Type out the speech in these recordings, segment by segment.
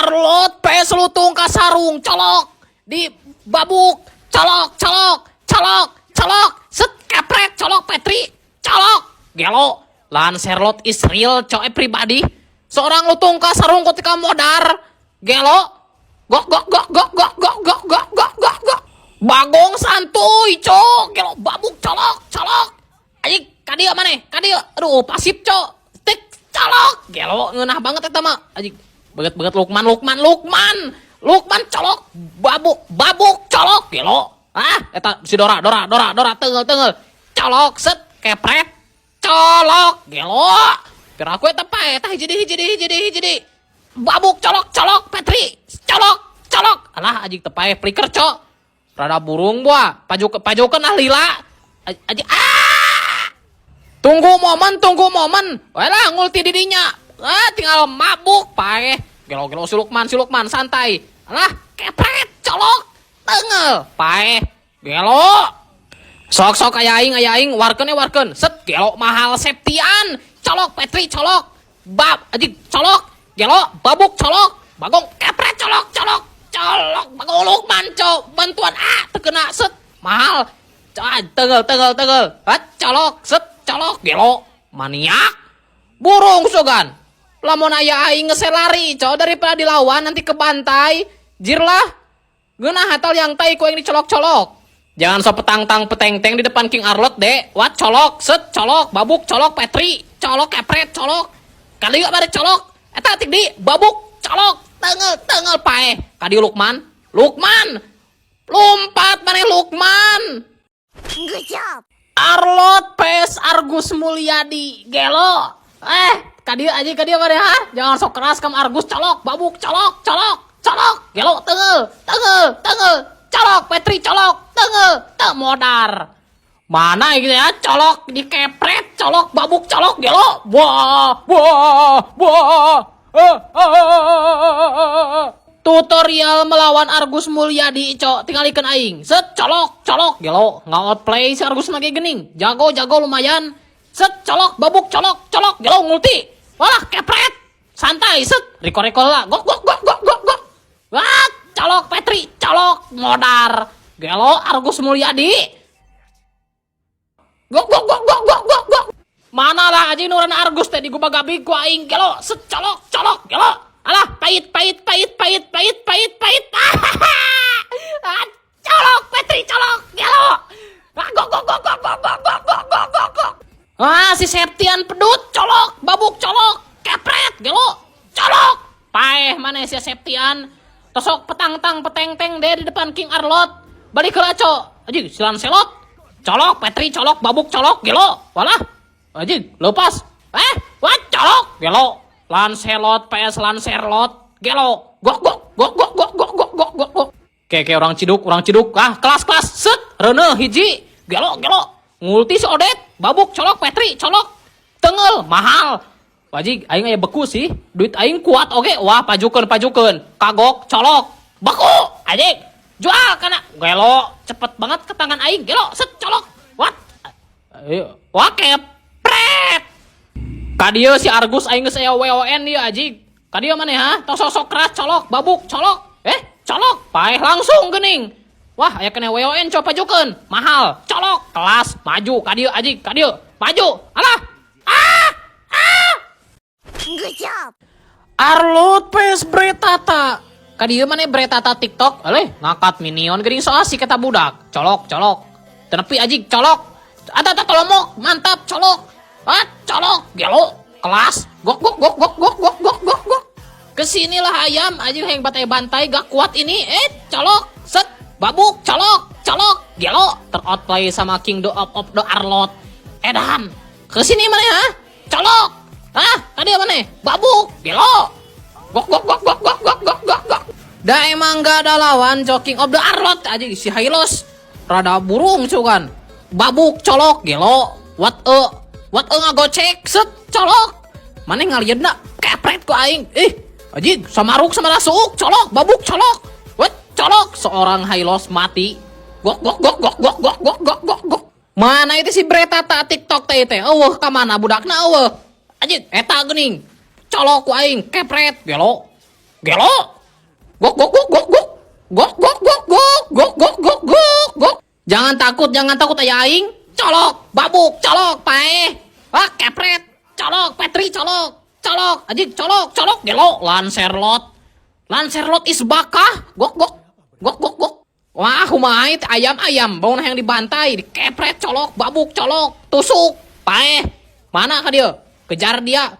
Arlot PS lutung ka sarung colok di babuk colok set kepret colok Petri colok gelo lan Sherlock is real coy pribadi seorang lutung ka sarung ketika modar gelo gok bagong santuy cok gelo babuk colok ayo kadia mana kadia aduh pasif cok tik colok gelo ngeunah banget eta mah ayo beget Lukman colok babuk colok gelo eta si Dora tengel colok set kepret colok gelo pira aku eta pae tah hiji babuk colok Petri colok alah anjing teu pae flicker cok rada burung buah pajukeun ah lila anjing tunggu momen walah ngulti di dinya tinggal mabuk pae gelo si Lukman santai alah kepret colok tengel pae gelo sok aya aing warkeun set gelo mahal septian colok Petri colok bab anjing colok gelo babuk colok bagong kepret colok bagong Lukman cok bantuan teu kena set mahal tengel colok set colok gelo maniak burung sogan lamun aya aing ngeselari cok daripada dilawan nanti kebantai jir lah geunah hatal yang tai ku yang dicolok jangan so peteng-teng di depan King Arlot deh wat colok set colok babuk colok Petri colok kepret colok kali gak bare colok eta tik di babuk colok tengel pae kadi Lukman lompat maneh Lukman Good job. Arlot PS Argus Mulyadi gelo kadia maneh jangan sok keras kam Argus colok babuk colok gelo tengel colok Petri colok tengel modar mana gitu ya colok dikepret colok babuk colok gelo wah tutorial melawan Argus Mulyadi cok tinggal ikan aing set colok gelo nge-outplay si Argus lagi gening jago lumayan set colok babuk colok gelo ngulti walah kepret santai set reko lah gok wah colok Petri colok modar gelo Argus Mulyadi gok mana lah aja nuran Argus teh digubagabi ku aing gelo set colok gelo alah pait colok Petri colok gelo gok si Septian pedut colok babuk colok kepret gelo colok paeh mana si Septian tosok peteng-teng deh di depan King Arlot balik ke laco anjing si Lancelot colok Petri colok babuk colok gelo walah anjing lepas what colok gelo Lancelot PS Lancelot gelo gok kayak orang ciduk kelas set reuneuh hiji gelo ngulti si Odet babuk colok Petri colok tengel mahal wajib aing aya beku sih duit aing kuat oge wah pajukeun kagok colok beku anjing jual kana gelo cepet banget ke tangan aing gelo set colok what wah kepret kadieu si Argus aing geus aya WON ieu anjing kadieu maneh tos sosok keras colok babuk colok colok paeh langsung geuning wah aya kena WON coba pajukeun mahal colok kelas maju kadieu anjing kadieu maju alah Good job. Arlot PS Bretata kadieu maneh Bretata TikTok ngakat minion geuning so asik eta budak colok tenepi anjing colok ata tolomok mantap colok colok gelo kelas gok kesinilah ayam anjing hayang bantai gak kuat ini colok set babuk colok gelo teroutplay sama King of the Arlot edan kesini maneh colok kadieu maneh babuk gelo gok da emang gak ada lawan King of the Arlot aja si Hylos rada burung cukan babuk colok gelo what ngagocek set colok maneh ngalieudna kepret ku aing anjing samaruk sama rasuk colok babuk colok what colok seorang Hylos mati gok mana itu si Bretata TikTok teh ka mana budakna anjing eta geuning colok ku aing kepret gelo Gok gok gok gok gok. Gok gok gok gok gok gok gok gok gok. Jangan takut aya aing. Colok, babuk, colok, pae. Wah, kepret. Colok, Petri, colok. Colok, anjing, colok, colok. Gelo, Lancelot. Lancelot is bakah. Gok gok. Gok gok gok. Wah, humait ayam-ayam. Bau yang dibantai, dikepret, colok, babuk, colok, tusuk. Pae. Mana ka dia? Kejar dia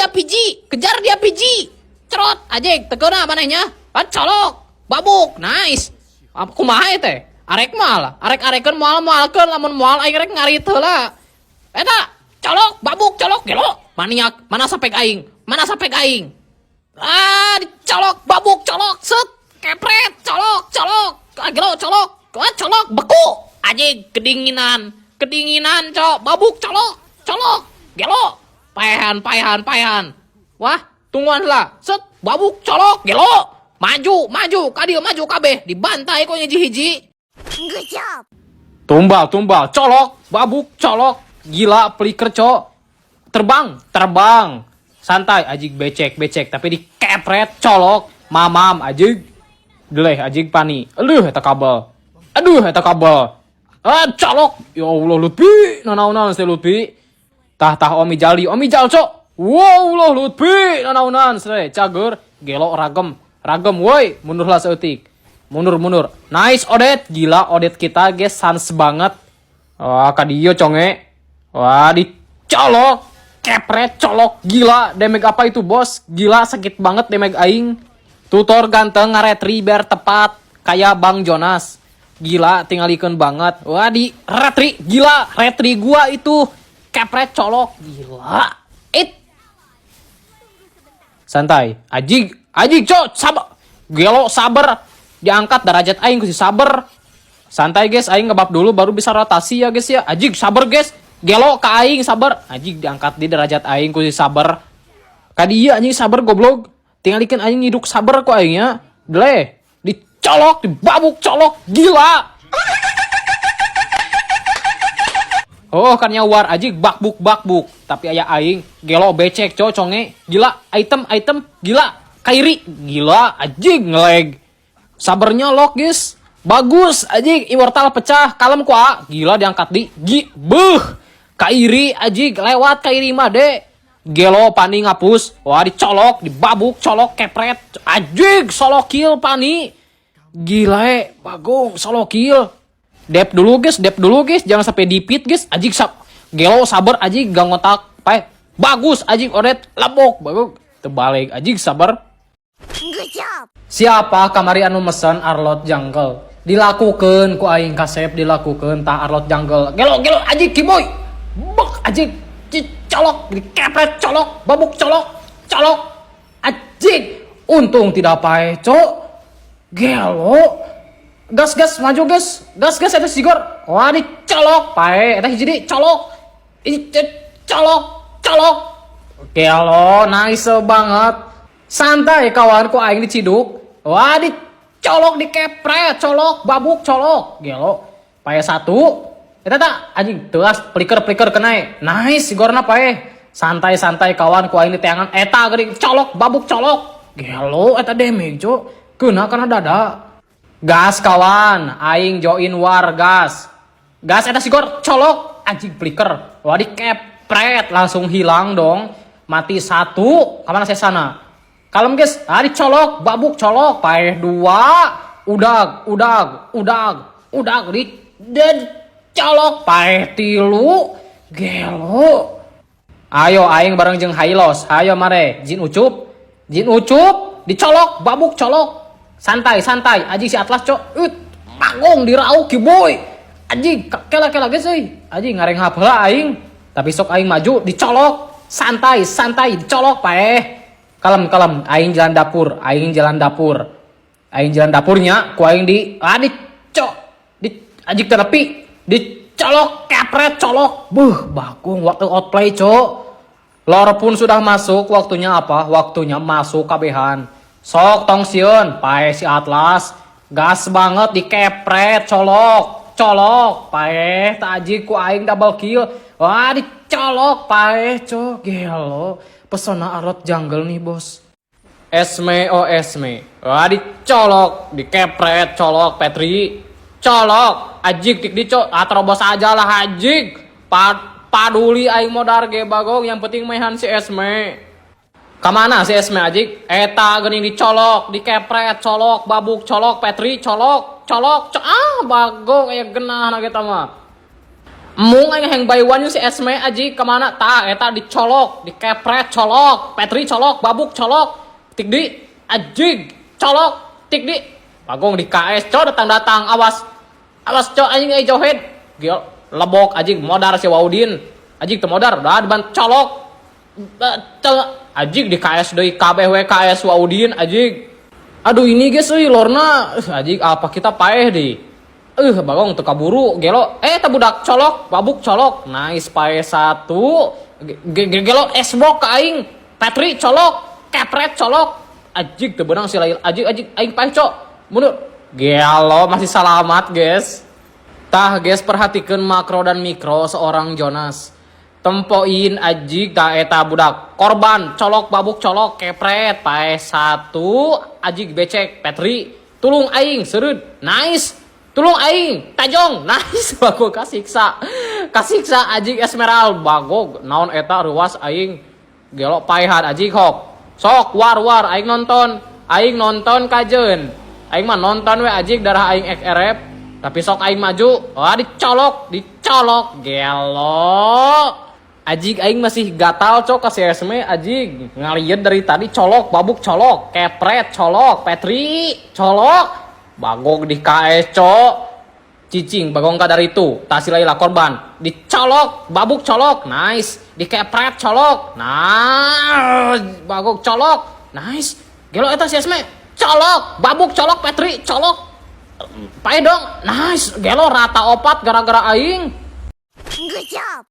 PG. Kejar dia PG. Cerot, anjing, tegeuna manehnya. Colok, babuk, nice. Kumaha teh? Arek mal, arek-arekeun moal-moalkeun lamun moal aing rek ngarit heula. Eta, colok, babuk, colok, gelo. Maniak, mana sapek aing? Mana sapek aing? Ah, dicolok, babuk, colok, set, kepret, colok, colok. Gelo, colok, colok, beku. Anjing, kedinginan, cok, babuk, colok, colok, gelo. Paehan. Wah, tungguan lah, set, babuk, colok, gelo. Maju, kadieu maju kabeh, dibantai kok hiji-hiji. Good job. Tumbal, colok, babuk, colok, gila, peliker, cok. Terbang. Santai, ajig becek, tapi dikepret, colok, mamam, ajig. Deleh, ajig pani. Aduh, eta kabel. Colok. Ya Allah, Lutfi. Nanaonan se Lutfi. Tah Omi Jal, cok. Wow, Allah, Lutfi. Nanaonan se cager, gelo ragem, woi, mundurlah seeutik. Mundur. Nice, Odet. Gila, Odet kita, guys, sans banget. Wah, kadieu conge. Wah, dicolok. Kepret, colok. Gila, damage apa itu, bos? Gila, sakit banget damage aing. Tutor ganteng, ngaretri biar tepat. Kayak Bang Jonas. Gila, tinggalikeun banget. Wah, di retri. Gila, retri gua itu. Kepret, colok. Gila. Santai. Ajig, cok. Sabar. Gelo, sabar. Diangkat derajat aing ku si sabar. Santai guys, aing ngebab dulu baru bisa rotasi ya guys ya. Ajig sabar guys. Gelo ka aing sabar. Ajig diangkat di derajat aing ku si sabar. Kadieu anjing sabar goblok. Tingalikeun aing ngiduk sabar ku aing nya. Deleh, dicolok, dibabuk colok. Gila. Oh kan nyawar ajig bakbuk. Tapi aya aing gelo becek conge. Gila, item gila. Kairi gila ajig ngeleg. Sabarnya lock guys. Bagus ajig immortal pecah kalem kuah. Gila diangkat di Kairi ajig lewat Kairi mah de. Gelo pani ngapus. Wah dicolok, dibabuk, colok, kepret. Ajig solo kill pani. Gila bagong solo kill. Dep dulu guys. Jangan sampai dipit guys. Ajig Gelo sabar ajig gang otak. Bagus ajig Odet labok. Bagus. Terbalik ajig sabar. Good job. Siapa kamari anu mesen Arlot Jungle? Dilakukeun ku aing kasep dilakukeun tah Arlot Jungle. Gelo ajig kiboy. Bek ajig colok, dikepret colok, babuk colok. Ajig. Untung tidak pae, cok. Gelo. Gas maju gas. Gas eta sigor. Wah dicolok pae eta hiji di colok. Colok. Gelo nice banget. Santai kawan ku aing diciduk. Wah dicolok dikepret, colok, babuk, colok. Gelo. Pae 1. Eta tak anjing teuas pliker kenai. Nice sigorna pae. Santai kawan ku aing diteangan eta geuning colok, babuk, colok. Gelo eta damage, cok. Keuna kana dada. Gas kawan, aing join war gas. Gas eta sigor colok, anjing pliker. Wah dikepret langsung hilang dong. Mati 1. Kamana sesana? Kalem guys, dicolok, babuk, colok, paeh 2, udag, dicolok, paeh 3, gelo. Ayo aing bareng jeung Hailos, ayo mare, Jin ucup, dicolok, babuk, colok, santai, aji si Atlas cok, panggung dirauk kiboy, aji kela guys aji ngareng hapela aing, tapi sok aing maju, dicolok, santai, dicolok, paeh. Kalem, aing jalan dapurnya, ku aing ajik tenepi, dicolok, kepret, colok, bakung, waktu outplay, cok. Lor pun sudah masuk, waktunya apa? Waktunya masuk kabehan. Sok tong sieun, pae si Atlas, gas banget, dikepret, colok, pae, tajik ku aing double kill, wah dicolok, pae, cok, gelo. Pesona Arlot Jungle nih bos. Esme oh Esme. Wah dicolok, dikepret, colok Petri. Colok, ajik tik dicok, terobos aja lah ajik. Paduli aing modar ge bagong, yang penting mehan si Esme. Kamana si Esme ajik? Eta geuning dicolok, dikepret, colok, babuk, colok, Petri, colok, bagong aya genah na kita mah. Mung aing hang bayuan si Esme aji kemana ta eta dicolok, dikepret, colok, Petri colok, babuk colok, tik di ajig colok, tik di bagong di KS co datang awas co anjing ai johet gil lebok ajig modar si Waudin ajig teu modar da ban colok ajig di KS deui KBW KS Waudin ajig aduh ini geus euy lorna ajig apa kita paeh di bagong teu kaburu gelo budak colok babuk colok nice pae 1 gelo esbok ka aing Petri colok kepret colok ajig teu beunang si lail ajig aing pae cok mundur gelo masih selamat guys tah guys perhatikeun makro dan mikro seorang Jonas tempoin ajig da eta budak korban colok babuk colok kepret pae 1 ajig becek Petri tulung aing seureud nice tulung aing tajong nice bagong kasiksa ajig Esmeral bagong naon eta ruas aing gelo paehan ajig hok sok war aing nonton kajeun aing mah nonton we ajig darah aing XRF tapi sok aing maju wah dicolok gelo ajig aing masih gatal cok ka si Esme ajig ngalieur dari tadi colok babuk colok kepret colok Petri colok bagong di KS cok cicing bagong ka dari itu tasilaila korban dicolok babuk colok nice dikepret colok nah bagong colok nice gelo eta si Esme colok babuk colok Petri colok pae dong nice gelo rata opat gara-gara aing Good job.